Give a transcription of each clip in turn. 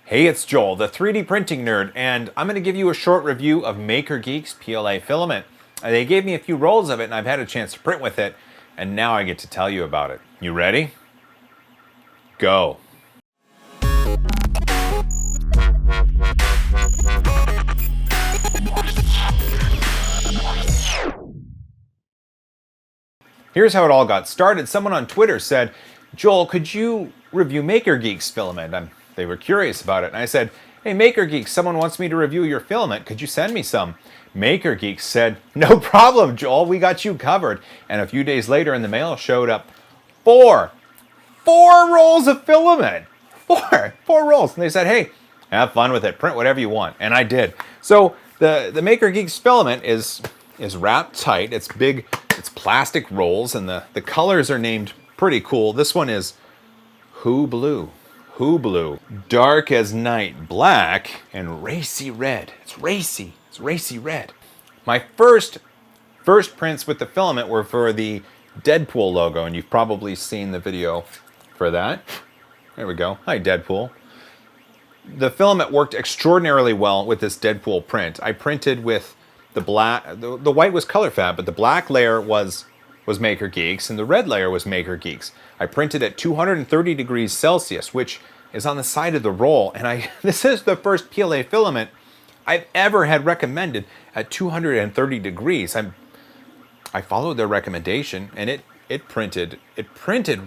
Hey, it's Joel, the 3D printing nerd, and I'm going to give you a short review of Makergeeks PLA filament. They gave me a few rolls of it, and I've had a chance to print with it, and now I get to tell you about it. You ready? Go. Here's how it all got started. Someone on Twitter said, Joel, could you review Makergeeks filament? They were curious about it, and I said, hey, Makergeeks, someone wants me to review your filament. Could you send me some? Makergeeks said, no problem, Joel, we got you covered. And a few days later in the mail showed up four rolls of filament. Four rolls. And they said, hey, have fun with it. Print whatever you want. And I did. So the Makergeeks filament is wrapped tight. It's big, it's plastic rolls, and the colors are named pretty cool. This one is Who Blue. Who Blue. Dark as night black and racy red. It's racy red. My first prints with the filament were for the Deadpool logo, and you've probably seen the video for that. There we go. Hi, Deadpool. The filament worked extraordinarily well with this Deadpool print. I printed with the black, the white was color fab, but the black layer was Makergeeks, and the red layer was Makergeeks. I printed at 230 degrees Celsius, which is on the side of the roll, and this is the first PLA filament I've ever had recommended at 230 degrees. I followed their recommendation, and it printed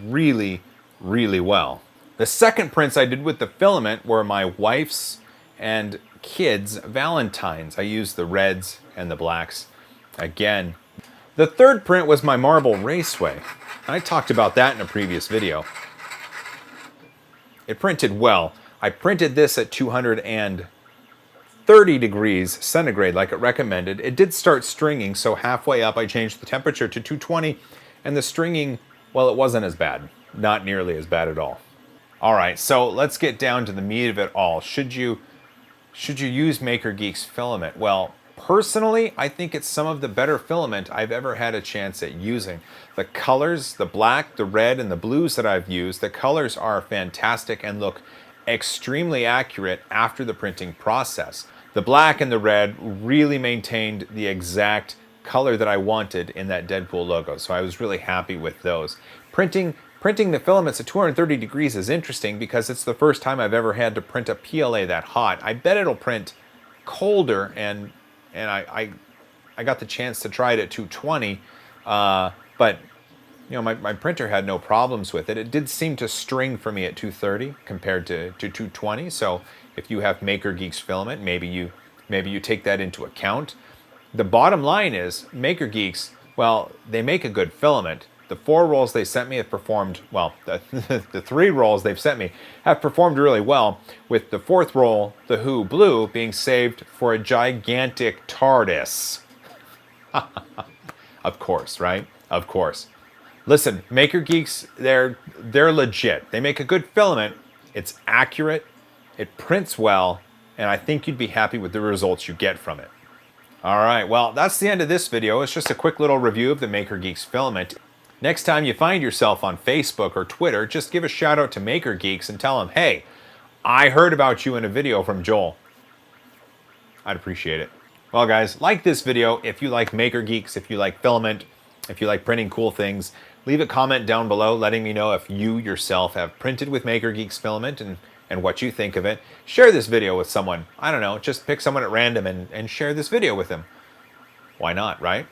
really, really well. The second prints I did with the filament were my wife's and kids' Valentines. I used the reds and the blacks again. The third print was my Marble Raceway. I talked about that in a previous video. It printed well. I printed this at 230 degrees centigrade like it recommended. It did start stringing, so halfway up I changed the temperature to 220, and the stringing, well, it wasn't as bad. Not nearly as bad at all. All right, so let's get down to the meat of it all. Should you use Makergeeks filament? Well, personally, I think it's some of the better filament I've ever had a chance at using. The colors, the black, the red, and the blues that I've used, the colors are fantastic and look extremely accurate after the printing process. The black and the red really maintained the exact color that I wanted in that Deadpool logo, so I was really happy with those. Printing the filaments at 230 degrees is interesting because it's the first time I've ever had to print a PLA that hot. I bet it'll print colder, and I got the chance to try it at 220, but you know, my printer had no problems with it. It did seem to string for me at 230 compared to 220. So if you have Makergeeks filament, maybe you take that into account. The bottom line is Makergeeks, well, they make a good filament. The 4 rolls they sent me have performed, well, the 3 rolls they've sent me have performed really well, with the 4th roll, the Who Blue, being saved for a gigantic TARDIS. Of course, right? Of course. Listen, Makergeeks, they're legit. They make a good filament. It's accurate, it prints well, and I think you'd be happy with the results you get from it. All right, well, that's the end of this video. It's just a quick little review of the Makergeeks filament. Next time you find yourself on Facebook or Twitter, just give a shout out to Makergeeks and tell them, hey, I heard about you in a video from Joel. I'd appreciate it. Well, guys, like this video if you like Makergeeks, if you like filament, if you like printing cool things. Leave a comment down below letting me know if you yourself have printed with Makergeeks filament and what you think of it. Share this video with someone. I don't know, just pick someone at random and share this video with them. Why not, right?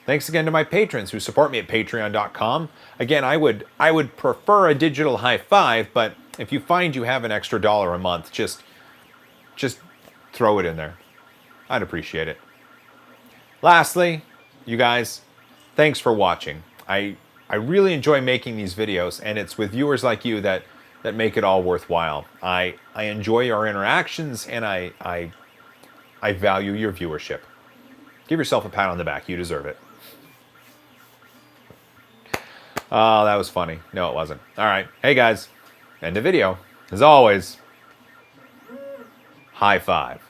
Thanks again to my patrons who support me at patreon.com. Again, I would prefer a digital high five, but if you find you have an extra $1 a month, just throw it in there. I'd appreciate it. Lastly, you guys, thanks for watching. I really enjoy making these videos, and it's with viewers like you that make it all worthwhile. I enjoy our interactions, and I value your viewership. Give yourself a pat on the back. You deserve it. Oh, that was funny. No, it wasn't. All right. Hey, guys. End of video. As always, high five.